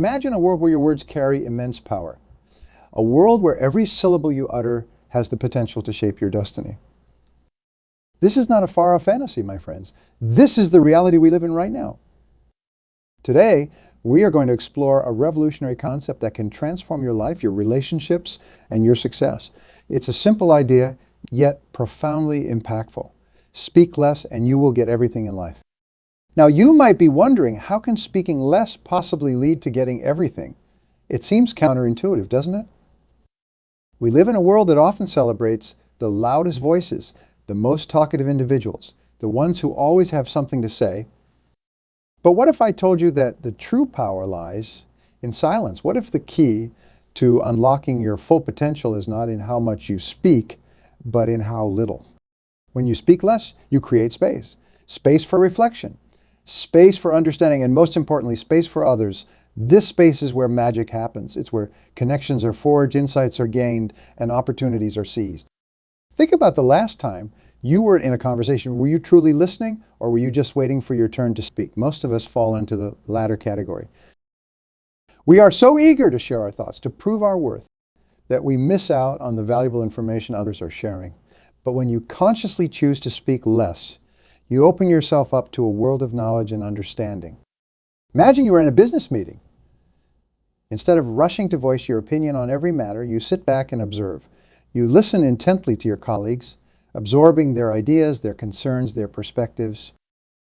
Imagine a world where your words carry immense power. A world where every syllable you utter has the potential to shape your destiny. This is not a far-off fantasy, my friends. This is the reality we live in right now. Today, we are going to explore a revolutionary concept that can transform your life, your relationships, and your success. It's a simple idea, yet profoundly impactful. Speak less and you will get everything in life. Now, you might be wondering, how can speaking less possibly lead to getting everything? It seems counterintuitive, doesn't it? We live in a world that often celebrates the loudest voices, the most talkative individuals, the ones who always have something to say. But what if I told you that the true power lies in silence? What if the key to unlocking your full potential is not in how much you speak, but in how little? When you speak less, you create space. Space for reflection, space for understanding, and most importantly, space for others. This space is where magic happens. It's where connections are forged, insights are gained, and opportunities are seized. Think about the last time you were in a conversation. Were you truly listening, or were you just waiting for your turn to speak? Most of us fall into the latter category. We are so eager to share our thoughts, to prove our worth, that we miss out on the valuable information others are sharing. But when you consciously choose to speak less, you open yourself up to a world of knowledge and understanding. Imagine you were in a business meeting. Instead of rushing to voice your opinion on every matter, you sit back and observe. You listen intently to your colleagues, absorbing their ideas, their concerns, their perspectives.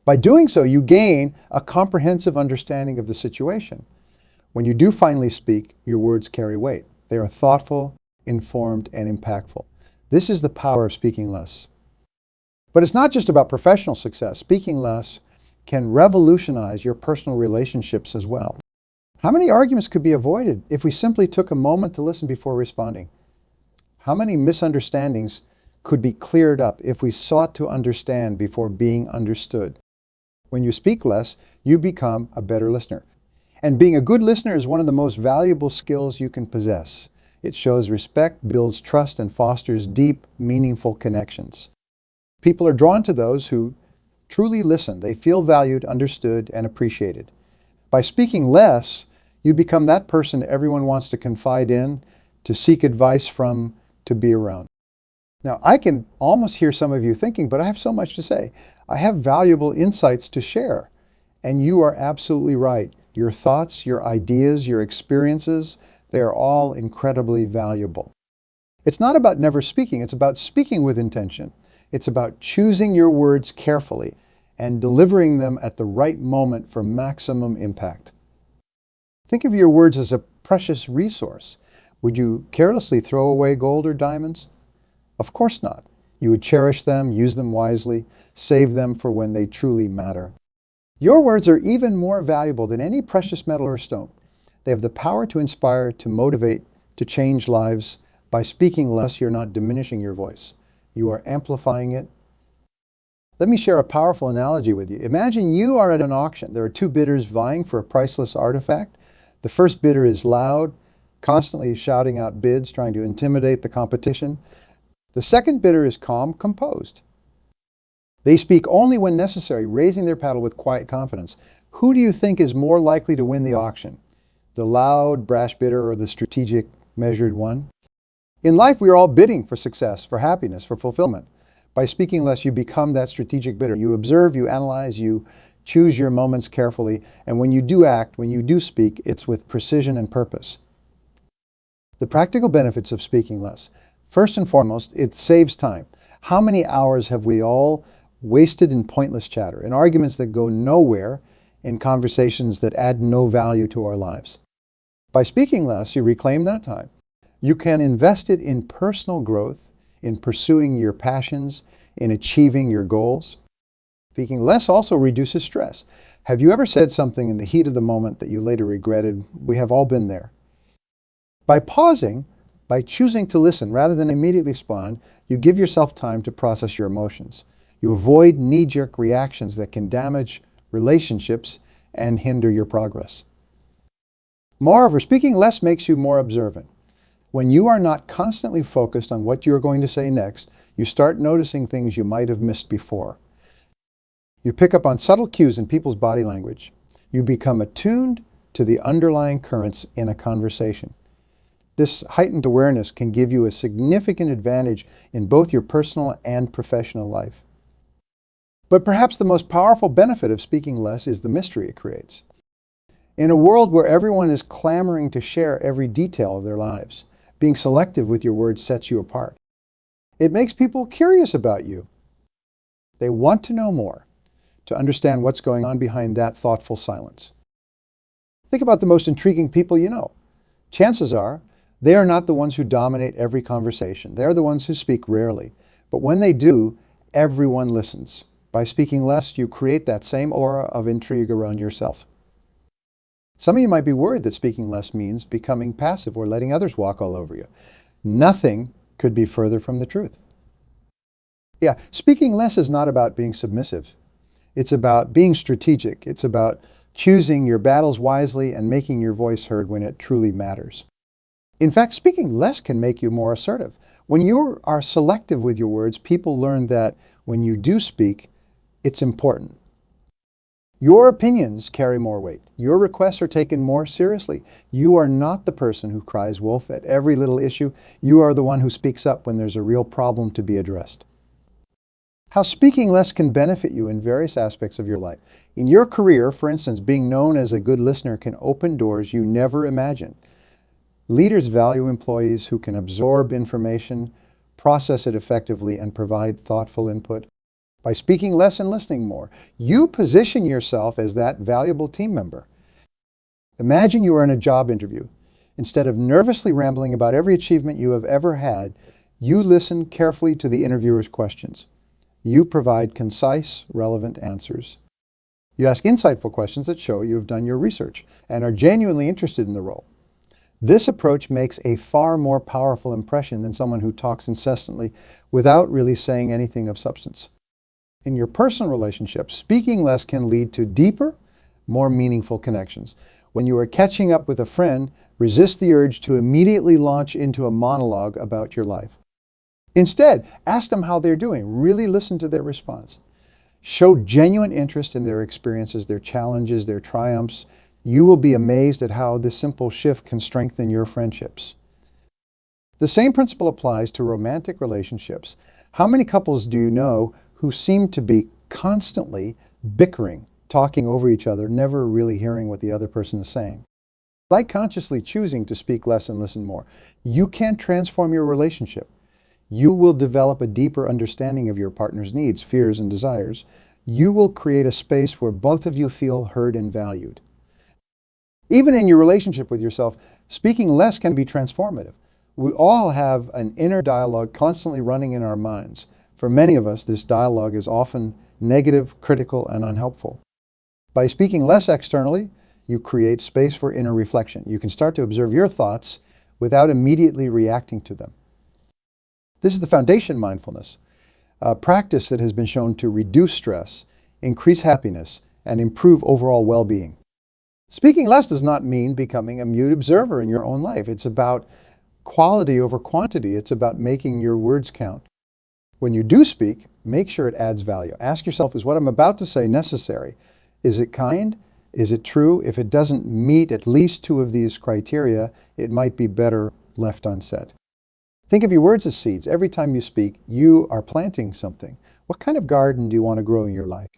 By doing so, you gain a comprehensive understanding of the situation. When you do finally speak, your words carry weight. They are thoughtful, informed, and impactful. This is the power of speaking less. But it's not just about professional success. Speaking less can revolutionize your personal relationships as well. How many arguments could be avoided if we simply took a moment to listen before responding? How many misunderstandings could be cleared up if we sought to understand before being understood? When you speak less, you become a better listener. And being a good listener is one of the most valuable skills you can possess. It shows respect, builds trust, and fosters deep, meaningful connections. People are drawn to those who truly listen. They feel valued, understood, and appreciated. By speaking less, you become that person everyone wants to confide in, to seek advice from, to be around. Now, I can almost hear some of you thinking, but I have so much to say. I have valuable insights to share. And you are absolutely right. Your thoughts, your ideas, your experiences, they are all incredibly valuable. It's not about never speaking. It's about speaking with intention. It's about choosing your words carefully and delivering them at the right moment for maximum impact. Think of your words as a precious resource. Would you carelessly throw away gold or diamonds? Of course not. You would cherish them, use them wisely, save them for when they truly matter. Your words are even more valuable than any precious metal or stone. They have the power to inspire, to motivate, to change lives. By speaking less, you're not diminishing your voice. You are amplifying it. Let me share a powerful analogy with you. Imagine you are at an auction. There are two bidders vying for a priceless artifact. The first bidder is loud, constantly shouting out bids, trying to intimidate the competition. The second bidder is calm, composed. They speak only when necessary, raising their paddle with quiet confidence. Who do you think is more likely to win the auction? The loud, brash bidder or the strategic, measured one? In life, we are all bidding for success, for happiness, for fulfillment. By speaking less, you become that strategic bidder. You observe, you analyze, you choose your moments carefully, and when you do act, when you do speak, it's with precision and purpose. The practical benefits of speaking less. First and foremost, it saves time. How many hours have we all wasted in pointless chatter, in arguments that go nowhere, in conversations that add no value to our lives? By speaking less, you reclaim that time. You can invest it in personal growth, in pursuing your passions, in achieving your goals. Speaking less also reduces stress. Have you ever said something in the heat of the moment that you later regretted? We have all been there. By pausing, by choosing to listen rather than immediately respond, you give yourself time to process your emotions. You avoid knee-jerk reactions that can damage relationships and hinder your progress. Moreover, speaking less makes you more observant. When you are not constantly focused on what you're going to say next, you start noticing things you might have missed before. You pick up on subtle cues in people's body language. You become attuned to the underlying currents in a conversation. This heightened awareness can give you a significant advantage in both your personal and professional life. But perhaps the most powerful benefit of speaking less is the mystery it creates. In a world where everyone is clamoring to share every detail of their lives, being selective with your words sets you apart. It makes people curious about you. They want to know more, to understand what's going on behind that thoughtful silence. Think about the most intriguing people you know. Chances are, they are not the ones who dominate every conversation. They're the ones who speak rarely. But when they do, everyone listens. By speaking less, you create that same aura of intrigue around yourself. Some of you might be worried that speaking less means becoming passive or letting others walk all over you. Nothing could be further from the truth. Yeah, speaking less is not about being submissive. It's about being strategic. It's about choosing your battles wisely and making your voice heard when it truly matters. In fact, speaking less can make you more assertive. When you are selective with your words, people learn that when you do speak, it's important. Your opinions carry more weight. Your requests are taken more seriously. You are not the person who cries wolf at every little issue. You are the one who speaks up when there's a real problem to be addressed. How speaking less can benefit you in various aspects of your life. In your career, for instance, being known as a good listener can open doors you never imagined. Leaders value employees who can absorb information, process it effectively, and provide thoughtful input. By speaking less and listening more, you position yourself as that valuable team member. Imagine you are in a job interview. Instead of nervously rambling about every achievement you have ever had, you listen carefully to the interviewer's questions. You provide concise, relevant answers. You ask insightful questions that show you have done your research and are genuinely interested in the role. This approach makes a far more powerful impression than someone who talks incessantly without really saying anything of substance. In your personal relationships, speaking less can lead to deeper, more meaningful connections. When you are catching up with a friend, resist the urge to immediately launch into a monologue about your life. Instead, ask them how they're doing. Really listen to their response. Show genuine interest in their experiences, their challenges, their triumphs. You will be amazed at how this simple shift can strengthen your friendships. The same principle applies to romantic relationships. How many couples do you know who seem to be constantly bickering, talking over each other, never really hearing what the other person is saying? By consciously choosing to speak less and listen more, you can transform your relationship. You will develop a deeper understanding of your partner's needs, fears, and desires. You will create a space where both of you feel heard and valued. Even in your relationship with yourself, speaking less can be transformative. We all have an inner dialogue constantly running in our minds. For many of us, this dialogue is often negative, critical, and unhelpful. By speaking less externally, you create space for inner reflection. You can start to observe your thoughts without immediately reacting to them. This is the foundation mindfulness, a practice that has been shown to reduce stress, increase happiness, and improve overall well-being. Speaking less does not mean becoming a mute observer in your own life. It's about quality over quantity. It's about making your words count. When you do speak, make sure it adds value. Ask yourself, is what I'm about to say necessary? Is it kind? Is it true? If it doesn't meet at least two of these criteria, it might be better left unsaid. Think of your words as seeds. Every time you speak, you are planting something. What kind of garden do you want to grow in your life?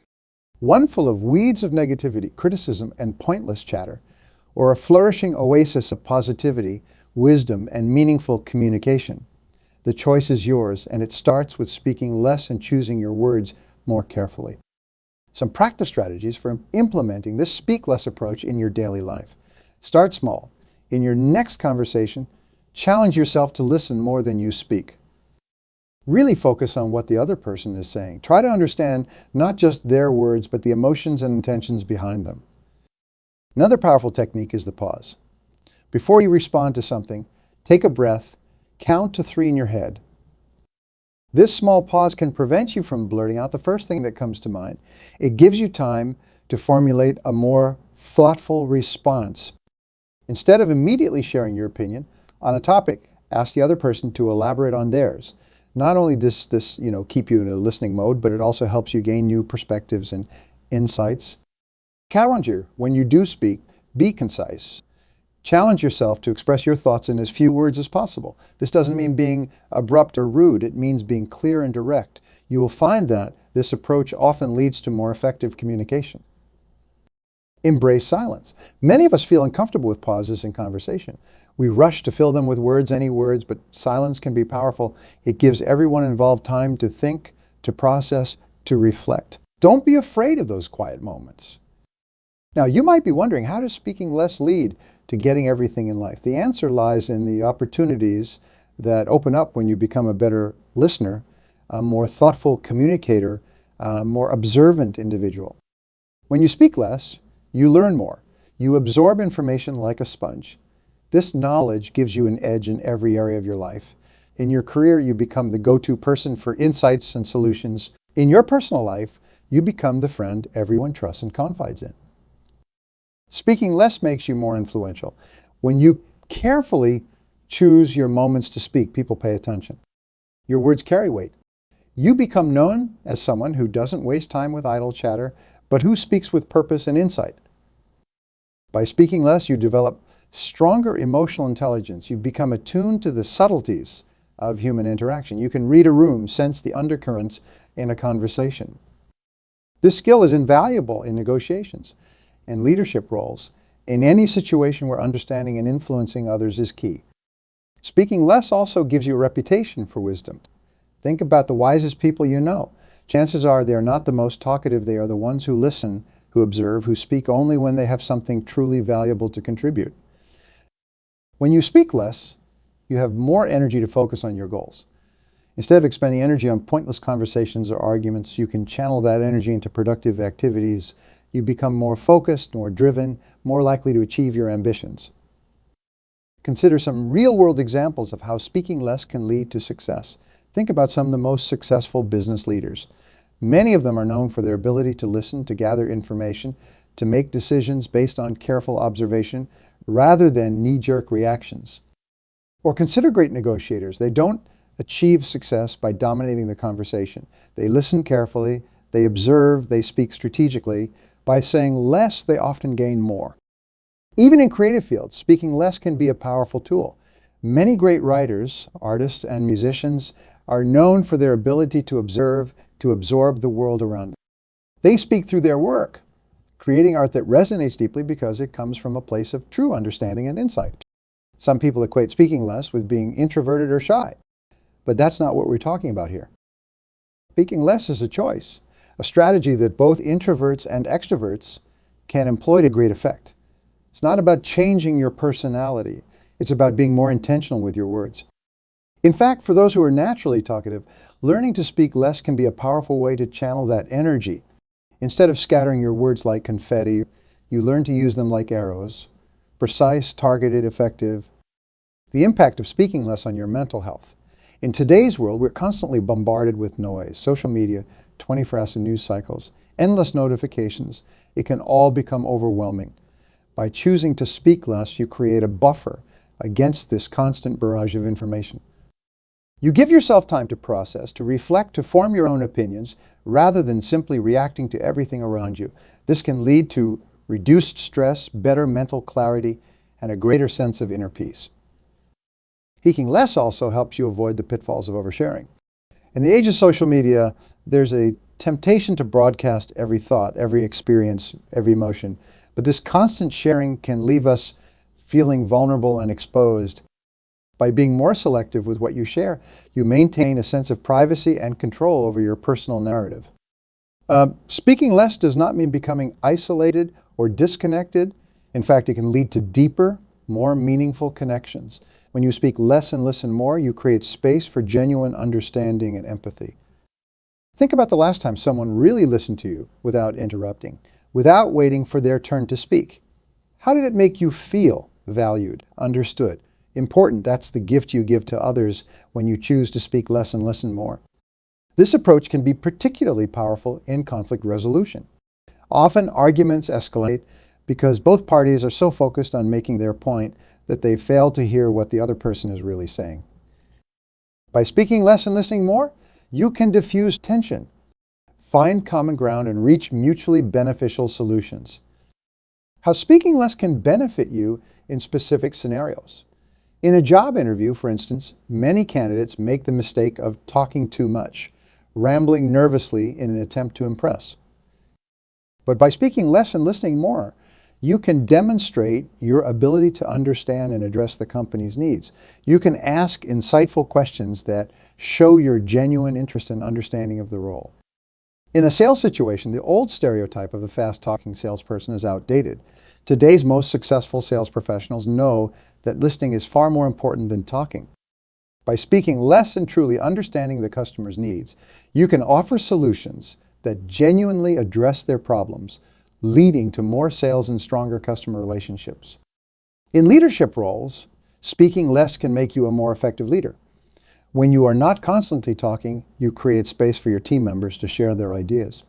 One full of weeds of negativity, criticism, and pointless chatter, or a flourishing oasis of positivity, wisdom, and meaningful communication? The choice is yours, and it starts with speaking less and choosing your words more carefully. Some practice strategies for implementing this speak less approach in your daily life. Start small. In your next conversation, challenge yourself to listen more than you speak. Really focus on what the other person is saying. Try to understand not just their words, but the emotions and intentions behind them. Another powerful technique is the pause. Before you respond to something, take a breath, count to 3 in your head. This small pause can prevent you from blurting out the first thing that comes to mind. It gives you time to formulate a more thoughtful response. Instead of immediately sharing your opinion on a topic, ask the other person to elaborate on theirs. Not only does this keep you in a listening mode, but it also helps you gain new perspectives and insights. Challenge you when you do speak. Be concise. Challenge yourself to express your thoughts in as few words as possible. This doesn't mean being abrupt or rude. It means being clear and direct. You will find that this approach often leads to more effective communication. Embrace silence. Many of us feel uncomfortable with pauses in conversation. We rush to fill them with words, any words, but silence can be powerful. It gives everyone involved time to think, to process, to reflect. Don't be afraid of those quiet moments. Now, you might be wondering, how does speaking less lead to getting everything in life? The answer lies in the opportunities that open up when you become a better listener, a more thoughtful communicator, a more observant individual. When you speak less, you learn more. You absorb information like a sponge. This knowledge gives you an edge in every area of your life. In your career, you become the go-to person for insights and solutions. In your personal life, you become the friend everyone trusts and confides in. Speaking less makes you more influential. When you carefully choose your moments to speak, people pay attention. Your words carry weight. You become known as someone who doesn't waste time with idle chatter, but who speaks with purpose and insight. By speaking less, you develop stronger emotional intelligence. You become attuned to the subtleties of human interaction. You can read a room, sense the undercurrents in a conversation. This skill is invaluable in negotiations and leadership roles, in any situation where understanding and influencing others is key. Speaking less also gives you a reputation for wisdom. Think about the wisest people you know. Chances are they are not the most talkative. They are the ones who listen, who observe, who speak only when they have something truly valuable to contribute. When you speak less, you have more energy to focus on your goals. Instead of expending energy on pointless conversations or arguments, you can channel that energy into productive activities. You become more focused, more driven, more likely to achieve your ambitions. Consider some real-world examples of how speaking less can lead to success. Think about some of the most successful business leaders. Many of them are known for their ability to listen, to gather information, to make decisions based on careful observation rather than knee-jerk reactions. Or consider great negotiators. They don't achieve success by dominating the conversation. They listen carefully, they observe, they speak strategically. By saying less, they often gain more. Even in creative fields, speaking less can be a powerful tool. Many great writers, artists, and musicians are known for their ability to observe, to absorb the world around them. They speak through their work, creating art that resonates deeply because it comes from a place of true understanding and insight. Some people equate speaking less with being introverted or shy, but that's not what we're talking about here. Speaking less is a choice, a strategy that both introverts and extroverts can employ to great effect. It's not about changing your personality. It's about being more intentional with your words. In fact, for those who are naturally talkative, learning to speak less can be a powerful way to channel that energy. Instead of scattering your words like confetti, you learn to use them like arrows, precise, targeted, effective. The impact of speaking less on your mental health. In today's world, we're constantly bombarded with noise, social media, 24-hour news cycles, endless notifications. It can all become overwhelming. By choosing to speak less, you create a buffer against this constant barrage of information. You give yourself time to process, to reflect, to form your own opinions, rather than simply reacting to everything around you. This can lead to reduced stress, better mental clarity, and a greater sense of inner peace. Speaking less also helps you avoid the pitfalls of oversharing. In the age of social media, there's a temptation to broadcast every thought, every experience, every emotion. But this constant sharing can leave us feeling vulnerable and exposed. By being more selective with what you share, you maintain a sense of privacy and control over your personal narrative. Speaking less does not mean becoming isolated or disconnected. In fact, it can lead to deeper, more meaningful connections. When you speak less and listen more, you create space for genuine understanding and empathy. Think about the last time someone really listened to you without interrupting, without waiting for their turn to speak. How did it make you feel valued, understood, important? That's the gift you give to others when you choose to speak less and listen more. This approach can be particularly powerful in conflict resolution. Often arguments escalate because both parties are so focused on making their point that they fail to hear what the other person is really saying. By speaking less and listening more, you can diffuse tension, find common ground, and reach mutually beneficial solutions. How speaking less can benefit you in specific scenarios. In a job interview, for instance, many candidates make the mistake of talking too much, rambling nervously in an attempt to impress. But by speaking less and listening more, you can demonstrate your ability to understand and address the company's needs. You can ask insightful questions that show your genuine interest and understanding of the role. In a sales situation, the old stereotype of the fast-talking salesperson is outdated. Today's most successful sales professionals know that listening is far more important than talking. By speaking less and truly understanding the customer's needs, you can offer solutions that genuinely address their problems, leading to more sales and stronger customer relationships. In leadership roles, speaking less can make you a more effective leader. When you are not constantly talking, you create space for your team members to share their ideas.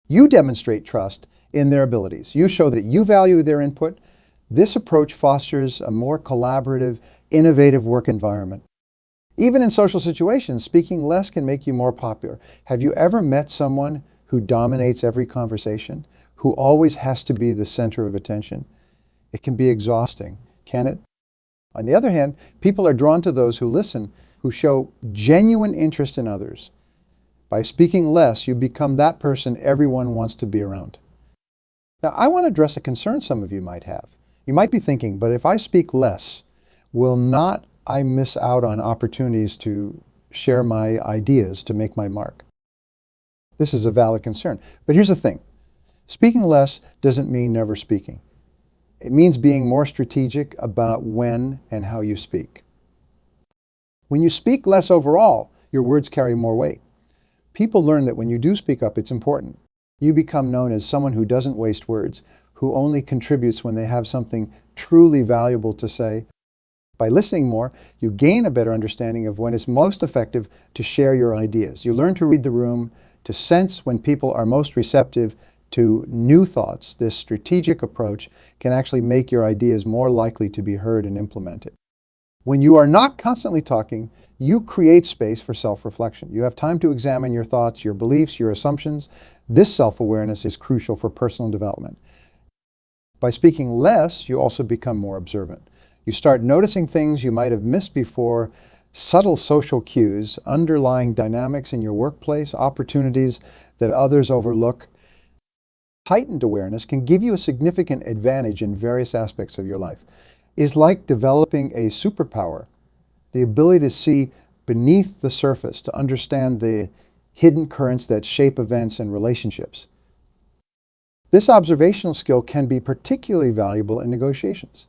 You demonstrate trust in their abilities. You show that you value their input. This approach fosters a more collaborative, innovative work environment. Even in social situations, speaking less can make you more popular. Have you ever met someone who dominates every conversation, who always has to be the center of attention? It can be exhausting, can it? On the other hand, people are drawn to those who listen, who show genuine interest in others. By speaking less, you become that person everyone wants to be around. Now, I want to address a concern some of you might have. You might be thinking, but if I speak less, will not I miss out on opportunities to share my ideas, to make my mark? This is a valid concern. But here's the thing. Speaking less doesn't mean never speaking. It means being more strategic about when and how you speak. When you speak less overall, your words carry more weight. People learn that when you do speak up, it's important. You become known as someone who doesn't waste words, who only contributes when they have something truly valuable to say. By listening more, you gain a better understanding of when it's most effective to share your ideas. You learn to read the room, to sense when people are most receptive to new thoughts. This strategic approach can actually make your ideas more likely to be heard and implemented. When you are not constantly talking, you create space for self-reflection. You have time to examine your thoughts, your beliefs, your assumptions. This self-awareness is crucial for personal development. By speaking less, you also become more observant. You start noticing things you might have missed before, subtle social cues, underlying dynamics in your workplace, opportunities that others overlook. Heightened awareness can give you a significant advantage in various aspects of your life. It's like developing a superpower, the ability to see beneath the surface, to understand the hidden currents that shape events and relationships. This observational skill can be particularly valuable in negotiations.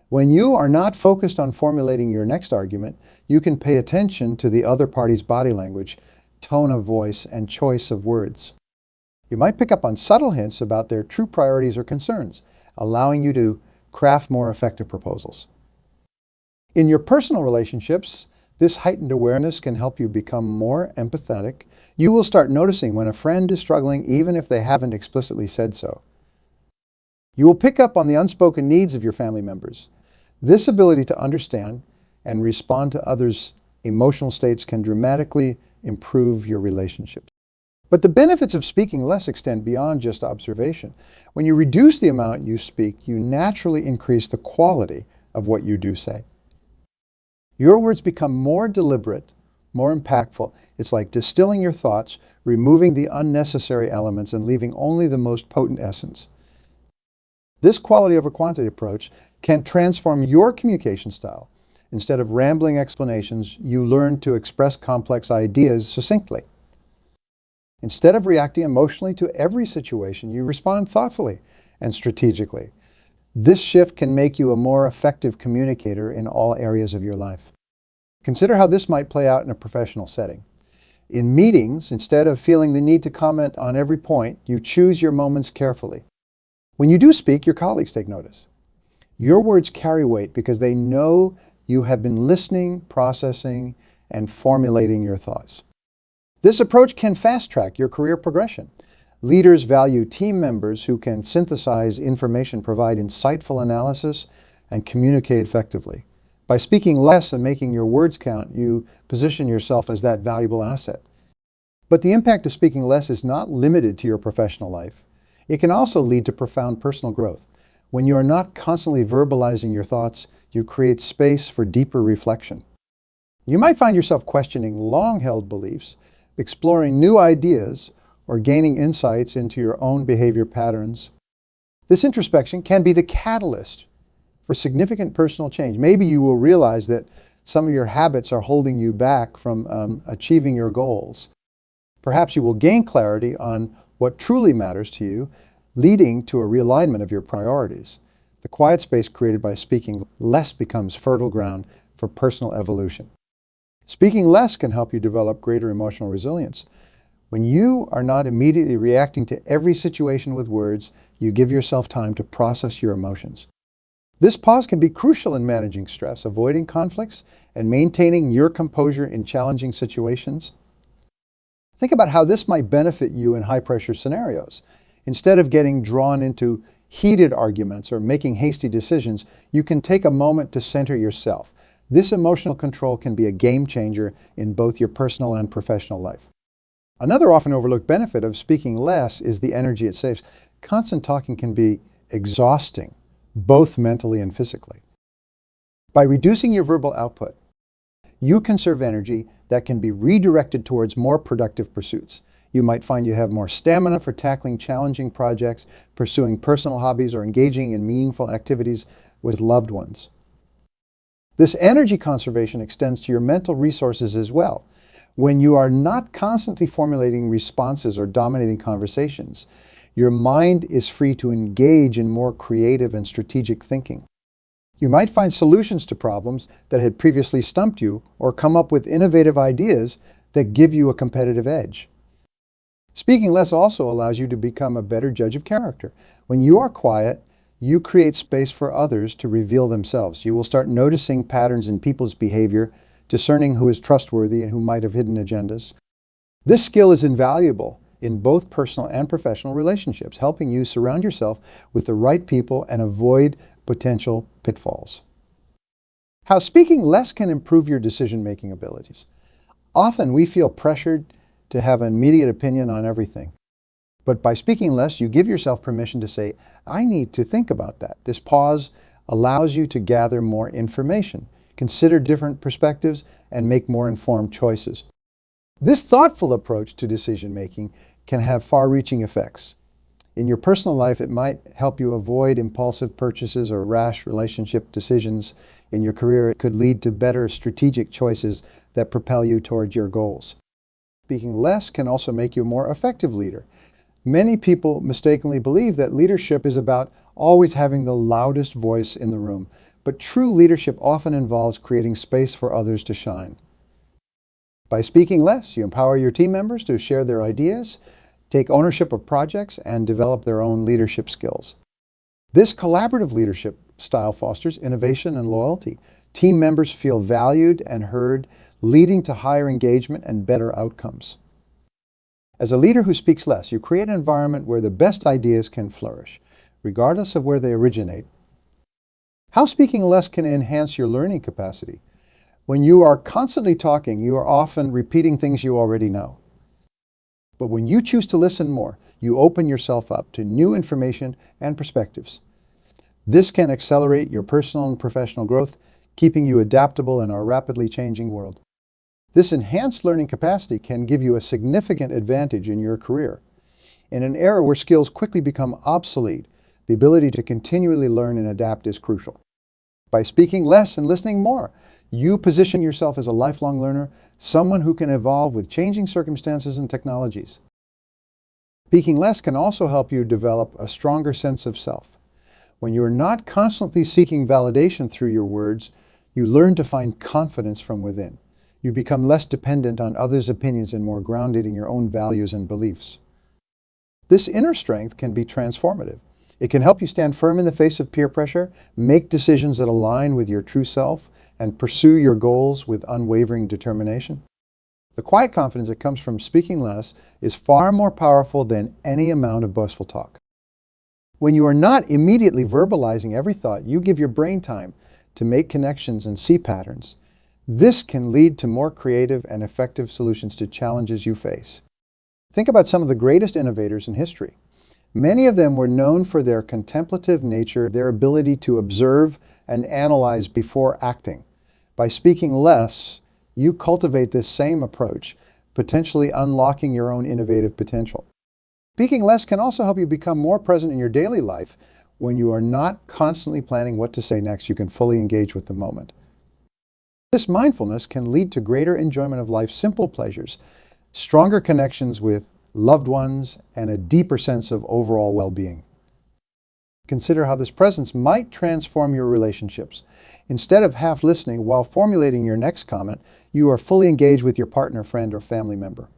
When you are not focused on formulating your next argument, you can pay attention to the other party's body language, tone of voice, and choice of words. You might pick up on subtle hints about their true priorities or concerns, allowing you to craft more effective proposals. In your personal relationships, this heightened awareness can help you become more empathetic. You will start noticing when a friend is struggling, even if they haven't explicitly said so. You will pick up on the unspoken needs of your family members. This ability to understand and respond to others' emotional states can dramatically improve your relationships. But the benefits of speaking less extend beyond just observation. When you reduce the amount you speak, you naturally increase the quality of what you do say. Your words become more deliberate, more impactful. It's like distilling your thoughts, removing the unnecessary elements, and leaving only the most potent essence. This quality over quantity approach can transform your communication style. Instead of rambling explanations, you learn to express complex ideas succinctly. Instead of reacting emotionally to every situation, you respond thoughtfully and strategically. This shift can make you a more effective communicator in all areas of your life. Consider how this might play out in a professional setting. In meetings, instead of feeling the need to comment on every point, you choose your moments carefully. When you do speak, your colleagues take notice. Your words carry weight because they know you have been listening, processing, and formulating your thoughts. This approach can fast-track your career progression. Leaders value team members who can synthesize information, provide insightful analysis, and communicate effectively. By speaking less and making your words count, you position yourself as that valuable asset. But the impact of speaking less is not limited to your professional life. It can also lead to profound personal growth. When you are not constantly verbalizing your thoughts, you create space for deeper reflection. You might find yourself questioning long-held beliefs, exploring new ideas, or gaining insights into your own behavior patterns. This introspection can be the catalyst for significant personal change. Maybe you will realize that some of your habits are holding you back from achieving your goals. Perhaps you will gain clarity on what truly matters to you, leading to a realignment of your priorities. The quiet space created by speaking less becomes fertile ground for personal evolution. Speaking less can help you develop greater emotional resilience. When you are not immediately reacting to every situation with words, you give yourself time to process your emotions. This pause can be crucial in managing stress, avoiding conflicts, and maintaining your composure in challenging situations. Think about how this might benefit you in high-pressure scenarios. Instead of getting drawn into heated arguments or making hasty decisions, you can take a moment to center yourself. This emotional control can be a game changer in both your personal and professional life. Another often overlooked benefit of speaking less is the energy it saves. Constant talking can be exhausting, both mentally and physically. By reducing your verbal output, you conserve energy that can be redirected towards more productive pursuits. You might find you have more stamina for tackling challenging projects, pursuing personal hobbies, or engaging in meaningful activities with loved ones. This energy conservation extends to your mental resources as well. When you are not constantly formulating responses or dominating conversations, your mind is free to engage in more creative and strategic thinking. You might find solutions to problems that had previously stumped you, or come up with innovative ideas that give you a competitive edge. Speaking less also allows you to become a better judge of character. When you are quiet, you create space for others to reveal themselves. You will start noticing patterns in people's behavior, discerning who is trustworthy and who might have hidden agendas. This skill is invaluable in both personal and professional relationships, helping you surround yourself with the right people and avoid potential pitfalls. How speaking less can improve your decision-making abilities. Often we feel pressured to have an immediate opinion on everything. But by speaking less, you give yourself permission to say, I need to think about that. This pause allows you to gather more information, consider different perspectives, and make more informed choices. This thoughtful approach to decision-making can have far-reaching effects. In your personal life, it might help you avoid impulsive purchases or rash relationship decisions. In your career, it could lead to better strategic choices that propel you toward your goals. Speaking less can also make you a more effective leader. Many people mistakenly believe that leadership is about always having the loudest voice in the room, but true leadership often involves creating space for others to shine. By speaking less, you empower your team members to share their ideas, take ownership of projects, and develop their own leadership skills. This collaborative leadership style fosters innovation and loyalty. Team members feel valued and heard, leading to higher engagement and better outcomes. As a leader who speaks less, you create an environment where the best ideas can flourish, regardless of where they originate. How speaking less can enhance your learning capacity. When you are constantly talking, you are often repeating things you already know. But when you choose to listen more, you open yourself up to new information and perspectives. This can accelerate your personal and professional growth, keeping you adaptable in our rapidly changing world. This enhanced learning capacity can give you a significant advantage in your career. In an era where skills quickly become obsolete, the ability to continually learn and adapt is crucial. By speaking less and listening more, you position yourself as a lifelong learner, someone who can evolve with changing circumstances and technologies. Speaking less can also help you develop a stronger sense of self. When you are not constantly seeking validation through your words, you learn to find confidence from within. You become less dependent on others' opinions and more grounded in your own values and beliefs. This inner strength can be transformative. It can help you stand firm in the face of peer pressure, make decisions that align with your true self, and pursue your goals with unwavering determination. The quiet confidence that comes from speaking less is far more powerful than any amount of boastful talk. When you are not immediately verbalizing every thought, you give your brain time to make connections and see patterns. This can lead to more creative and effective solutions to challenges you face. Think about some of the greatest innovators in history. Many of them were known for their contemplative nature, their ability to observe and analyze before acting. By speaking less, you cultivate this same approach, potentially unlocking your own innovative potential. Speaking less can also help you become more present in your daily life. When you are not constantly planning what to say next, you can fully engage with the moment. This mindfulness can lead to greater enjoyment of life's simple pleasures, stronger connections with loved ones, and a deeper sense of overall well-being. Consider how this presence might transform your relationships. Instead of half listening while formulating your next comment, you are fully engaged with your partner, friend, or family member.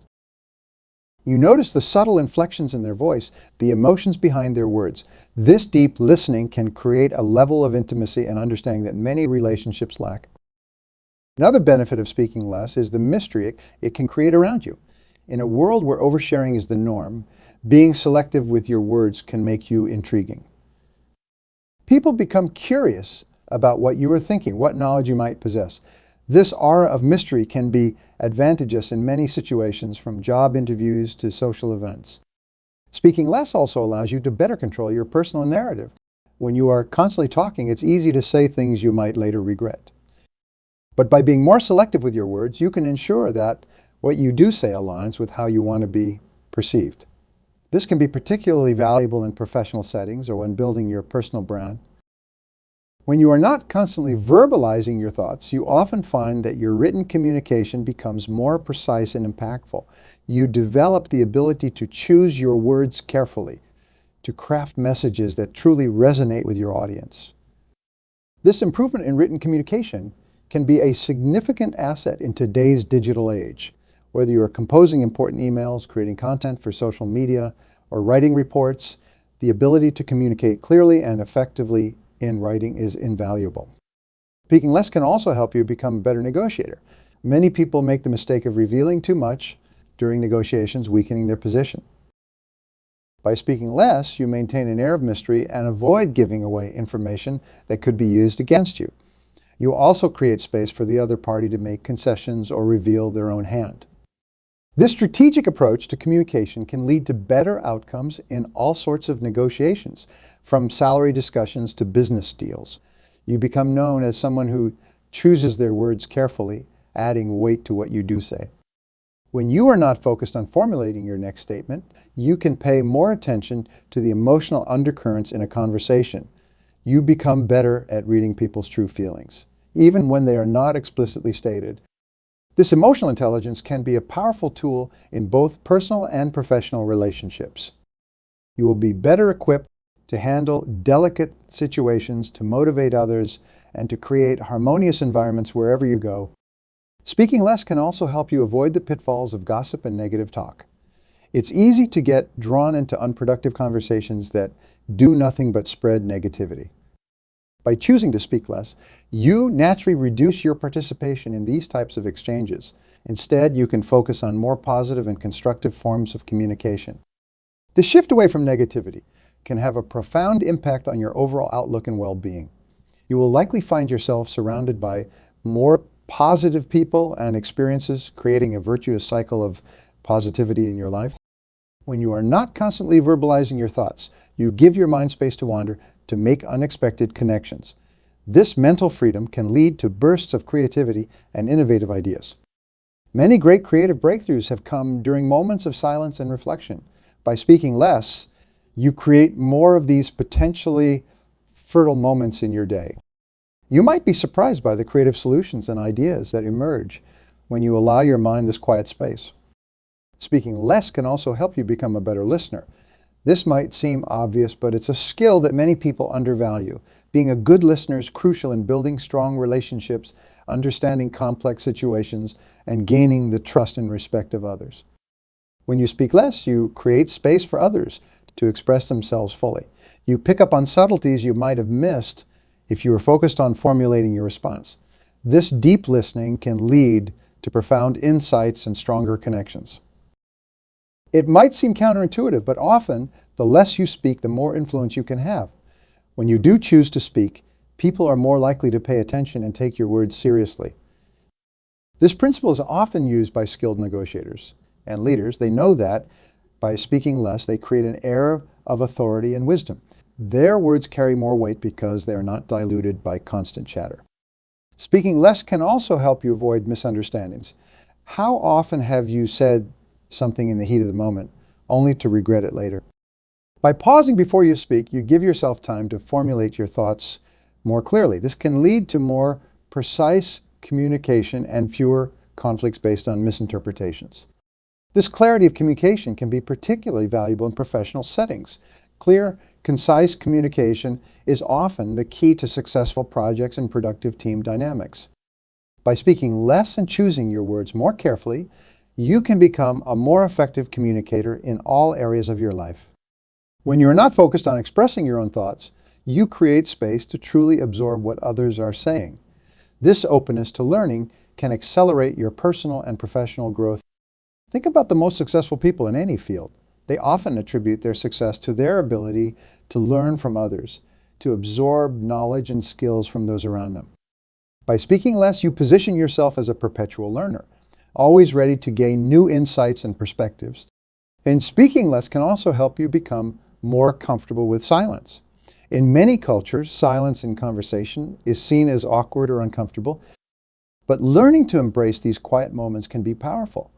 You notice the subtle inflections in their voice, the emotions behind their words. This deep listening can create a level of intimacy and understanding that many relationships lack. Another benefit of speaking less is the mystery it can create around you. In a world where oversharing is the norm, being selective with your words can make you intriguing. People become curious about what you are thinking, what knowledge you might possess. This aura of mystery can be advantageous in many situations, from job interviews to social events. Speaking less also allows you to better control your personal narrative. When you are constantly talking, it's easy to say things you might later regret. But by being more selective with your words, you can ensure that what you do say aligns with how you want to be perceived. This can be particularly valuable in professional settings or when building your personal brand. When you are not constantly verbalizing your thoughts, you often find that your written communication becomes more precise and impactful. You develop the ability to choose your words carefully, to craft messages that truly resonate with your audience. This improvement in written communication can be a significant asset in today's digital age. Whether you are composing important emails, creating content for social media, or writing reports, the ability to communicate clearly and effectively in writing is invaluable. Speaking less can also help you become a better negotiator. Many people make the mistake of revealing too much during negotiations, weakening their position. By speaking less, you maintain an air of mystery and avoid giving away information that could be used against you. You also create space for the other party to make concessions or reveal their own hand. This strategic approach to communication can lead to better outcomes in all sorts of negotiations, from salary discussions to business deals. You become known as someone who chooses their words carefully, adding weight to what you do say. When you are not focused on formulating your next statement, you can pay more attention to the emotional undercurrents in a conversation. You become better at reading people's true feelings, even when they are not explicitly stated. This emotional intelligence can be a powerful tool in both personal and professional relationships. You will be better equipped to handle delicate situations, to motivate others, and to create harmonious environments wherever you go. Speaking less can also help you avoid the pitfalls of gossip and negative talk. It's easy to get drawn into unproductive conversations that do nothing but spread negativity. By choosing to speak less, you naturally reduce your participation in these types of exchanges. Instead, you can focus on more positive and constructive forms of communication. The shift away from negativity can have a profound impact on your overall outlook and well-being. You will likely find yourself surrounded by more positive people and experiences, creating a virtuous cycle of positivity in your life. When you are not constantly verbalizing your thoughts, you give your mind space to wander, to make unexpected connections. This mental freedom can lead to bursts of creativity and innovative ideas. Many great creative breakthroughs have come during moments of silence and reflection. By speaking less, you create more of these potentially fertile moments in your day. You might be surprised by the creative solutions and ideas that emerge when you allow your mind this quiet space. Speaking less can also help you become a better listener. This might seem obvious, but it's a skill that many people undervalue. Being a good listener is crucial in building strong relationships, understanding complex situations, and gaining the trust and respect of others. When you speak less, you create space for others to express themselves fully. You pick up on subtleties you might have missed if you were focused on formulating your response. This deep listening can lead to profound insights and stronger connections. It might seem counterintuitive, but often the less you speak, the more influence you can have. When you do choose to speak, people are more likely to pay attention and take your words seriously. This principle is often used by skilled negotiators and leaders. They know that by speaking less, they create an air of authority and wisdom. Their words carry more weight because they are not diluted by constant chatter. Speaking less can also help you avoid misunderstandings. How often have you said something in the heat of the moment, only to regret it later? By pausing before you speak, you give yourself time to formulate your thoughts more clearly. This can lead to more precise communication and fewer conflicts based on misinterpretations. This clarity of communication can be particularly valuable in professional settings. Clear, concise communication is often the key to successful projects and productive team dynamics. By speaking less and choosing your words more carefully, you can become a more effective communicator in all areas of your life. When you are not focused on expressing your own thoughts, you create space to truly absorb what others are saying. This openness to learning can accelerate your personal and professional growth. Think about the most successful people in any field. They often attribute their success to their ability to learn from others, to absorb knowledge and skills from those around them. By speaking less, you position yourself as a perpetual learner, always ready to gain new insights and perspectives. And speaking less can also help you become more comfortable with silence. In many cultures, silence in conversation is seen as awkward or uncomfortable, but learning to embrace these quiet moments can be powerful.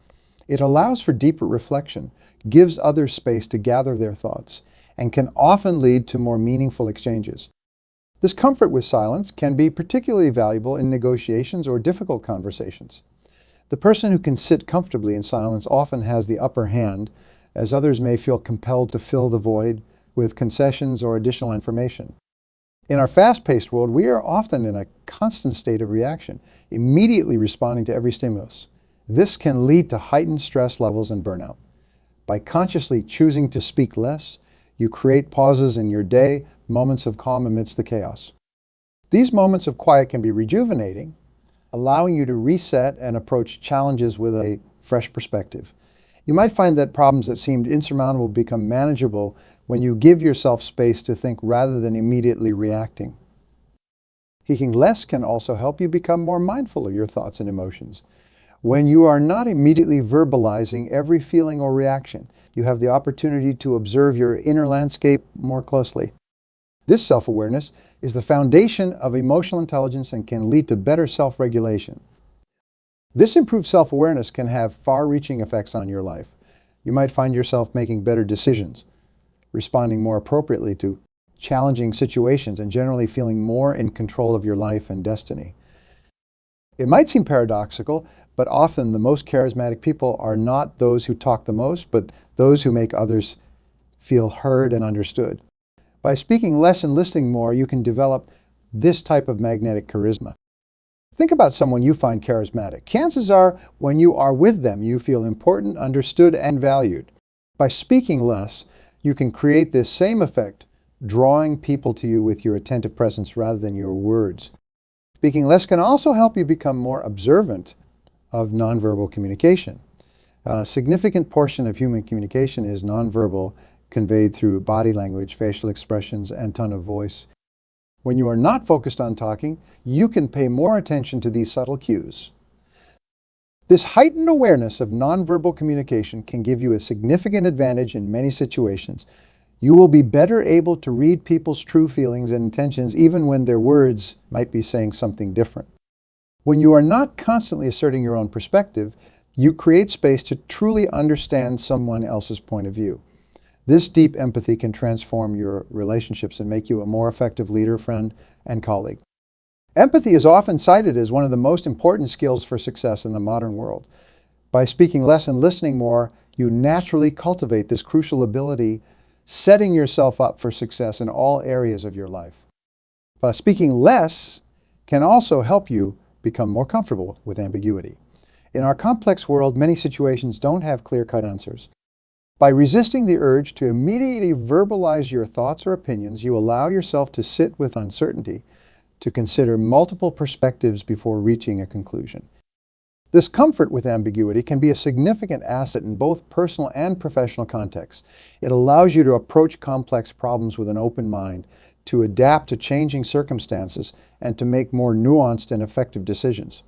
It allows for deeper reflection, gives others space to gather their thoughts, and can often lead to more meaningful exchanges. This comfort with silence can be particularly valuable in negotiations or difficult conversations. The person who can sit comfortably in silence often has the upper hand, as others may feel compelled to fill the void with concessions or additional information. In our fast-paced world, we are often in a constant state of reaction, immediately responding to every stimulus. This can lead to heightened stress levels and burnout. By consciously choosing to speak less, you create pauses in your day, moments of calm amidst the chaos. These moments of quiet can be rejuvenating, allowing you to reset and approach challenges with a fresh perspective. You might find that problems that seemed insurmountable become manageable when you give yourself space to think rather than immediately reacting. Speaking less can also help you become more mindful of your thoughts and emotions. When you are not immediately verbalizing every feeling or reaction, you have the opportunity to observe your inner landscape more closely. This self-awareness is the foundation of emotional intelligence and can lead to better self-regulation. This improved self-awareness can have far-reaching effects on your life. You might find yourself making better decisions, responding more appropriately to challenging situations, and generally feeling more in control of your life and destiny. It might seem paradoxical, but often the most charismatic people are not those who talk the most, but those who make others feel heard and understood. By speaking less and listening more, you can develop this type of magnetic charisma. Think about someone you find charismatic. Chances are, when you are with them, you feel important, understood, and valued. By speaking less, you can create this same effect, drawing people to you with your attentive presence rather than your words. Speaking less can also help you become more observant of nonverbal communication. A significant portion of human communication is nonverbal, conveyed through body language, facial expressions, and tone of voice. When you are not focused on talking, you can pay more attention to these subtle cues. This heightened awareness of nonverbal communication can give you a significant advantage in many situations. You will be better able to read people's true feelings and intentions even when their words might be saying something different. When you are not constantly asserting your own perspective, you create space to truly understand someone else's point of view. This deep empathy can transform your relationships and make you a more effective leader, friend, and colleague. Empathy is often cited as one of the most important skills for success in the modern world. By speaking less and listening more, you naturally cultivate this crucial ability, setting yourself up for success in all areas of your life. Speaking less can also help you become more comfortable with ambiguity. In our complex world, many situations don't have clear-cut answers. By resisting the urge to immediately verbalize your thoughts or opinions, you allow yourself to sit with uncertainty, to consider multiple perspectives before reaching a conclusion. This comfort with ambiguity can be a significant asset in both personal and professional contexts. It allows you to approach complex problems with an open mind, to adapt to changing circumstances, and to make more nuanced and effective decisions.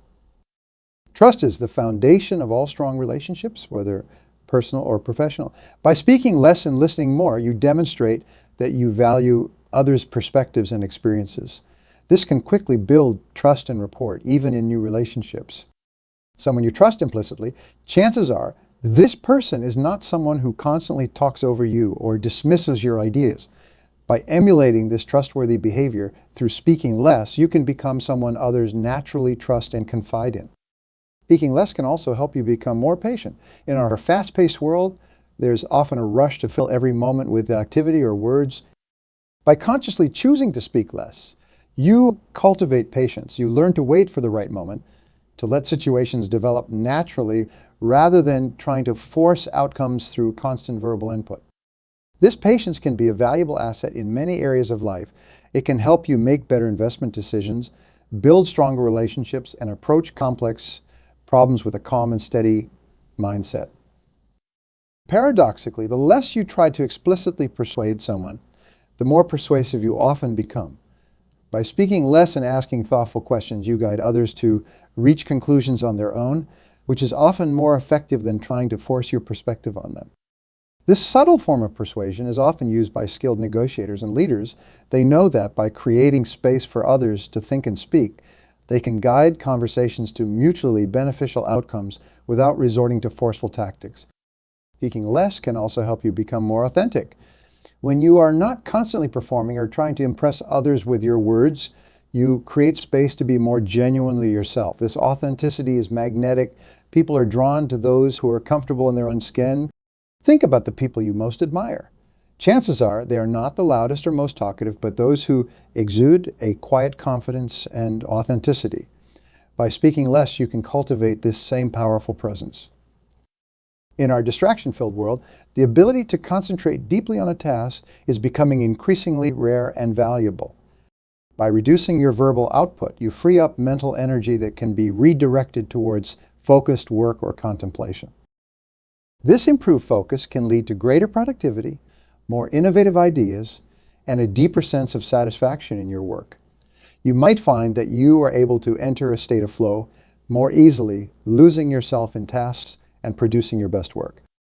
Trust is the foundation of all strong relationships, whether personal or professional. By speaking less and listening more, you demonstrate that you value others' perspectives and experiences. This can quickly build trust and rapport, even in new relationships. Someone you trust implicitly, chances are this person is not someone who constantly talks over you or dismisses your ideas. By emulating this trustworthy behavior through speaking less, you can become someone others naturally trust and confide in. Speaking less can also help you become more patient. In our fast-paced world, there's often a rush to fill every moment with activity or words. By consciously choosing to speak less, you cultivate patience. You learn to wait for the right moment, to let situations develop naturally rather than trying to force outcomes through constant verbal input. This patience can be a valuable asset in many areas of life. It can help you make better investment decisions, build stronger relationships, and approach complex problems with a calm and steady mindset. Paradoxically, the less you try to explicitly persuade someone, the more persuasive you often become. By speaking less and asking thoughtful questions, you guide others to reach conclusions on their own, which is often more effective than trying to force your perspective on them. This subtle form of persuasion is often used by skilled negotiators and leaders. They know that by creating space for others to think and speak, they can guide conversations to mutually beneficial outcomes without resorting to forceful tactics. Speaking less can also help you become more authentic. When you are not constantly performing or trying to impress others with your words, you create space to be more genuinely yourself. This authenticity is magnetic. People are drawn to those who are comfortable in their own skin. Think about the people you most admire. Chances are they are not the loudest or most talkative, but those who exude a quiet confidence and authenticity. By speaking less, you can cultivate this same powerful presence. In our distraction-filled world, the ability to concentrate deeply on a task is becoming increasingly rare and valuable. By reducing your verbal output, you free up mental energy that can be redirected towards focused work or contemplation. This improved focus can lead to greater productivity, more innovative ideas, and a deeper sense of satisfaction in your work. You might find that you are able to enter a state of flow more easily, losing yourself in tasks and producing your best work.